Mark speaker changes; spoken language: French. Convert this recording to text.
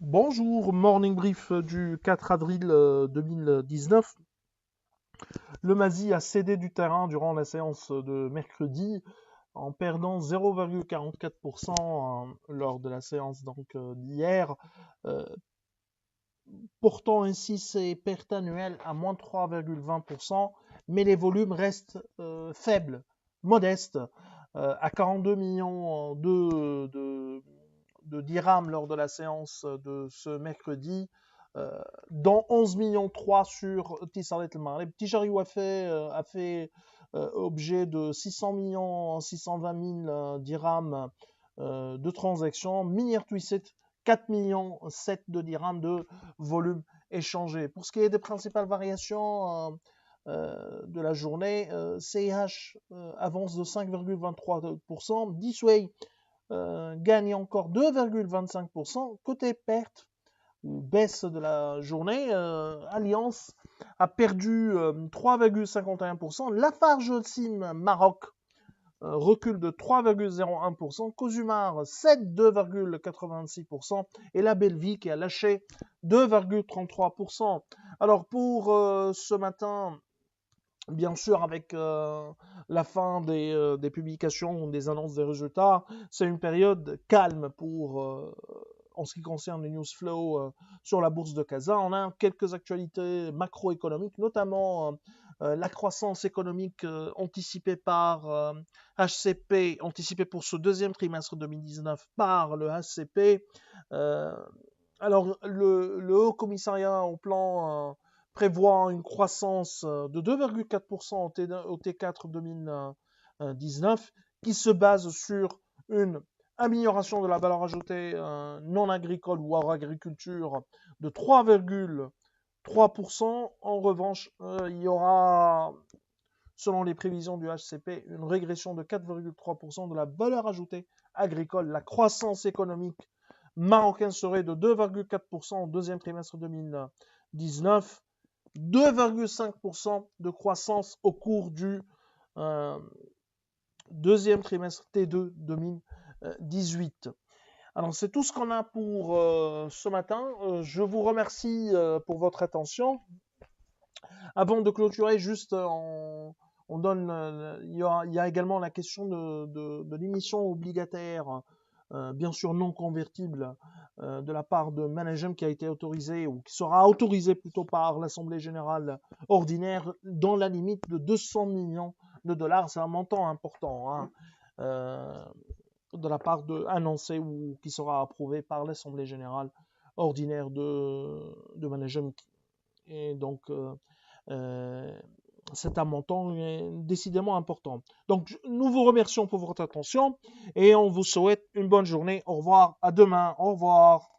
Speaker 1: Bonjour, morning brief du 4 avril 2019. Le Masi a cédé du terrain durant la séance de mercredi en perdant 0,44% lors de la séance d'hier, euh, portant ainsi ses pertes annuelles à moins 3,20%, mais les volumes restent faibles, modestes, à 42 millions de dirhams lors de la séance de ce mercredi, dont 11 millions 3 sur Tissaret El Le Petit Chariot a fait objet de 600 millions 620 000 dirhams de transactions. Minir Twisset 4 millions 7 de dirhams de volume échangé. Pour ce qui est des principales variations de la journée, CIH avance de 5,23%, Disway gagne encore 2,25%. Côté perte ou baisse de la journée, Alliance a perdu 3,51%. Lafarge Sim Maroc recul de 3,01%, Cosumar cède 2,86% et la Belleville qui a lâché 2,33%. Alors pour ce matin, bien sûr, avec la fin des publications, des annonces des résultats, c'est une période calme en ce qui concerne le news flow sur la bourse de Casa. On a quelques actualités macroéconomiques, notamment la croissance économique anticipée par HCP, anticipée pour ce deuxième trimestre 2019 par le HCP. Alors, le Haut Commissariat au plan prévoit une croissance de 2,4% au T4 2019 qui se base sur une amélioration de la valeur ajoutée non agricole ou hors agriculture de 3,3%. En revanche, il y aura, selon les prévisions du HCP, une régression de 4,3% de la valeur ajoutée agricole. La croissance économique marocaine serait de 2,4% au deuxième trimestre 2019, 2,5% de croissance au cours du deuxième trimestre T2 2018. Alors c'est tout ce qu'on a pour ce matin. Je vous remercie pour votre attention. Avant de clôturer, juste on donne, il y a également la question de l'émission obligataire, bien sûr non convertible, de la part de Managem qui a été autorisée ou qui sera autorisée plutôt par l'Assemblée générale ordinaire dans la limite de 200 millions de dollars. C'est un montant important, hein, de la part annoncé ou qui sera approuvé par l'Assemblée générale ordinaire de Managem. Et donc, c'est un montant décidément important. Donc, nous vous remercions pour votre attention et on vous souhaite une bonne journée. Au revoir, à demain, au revoir.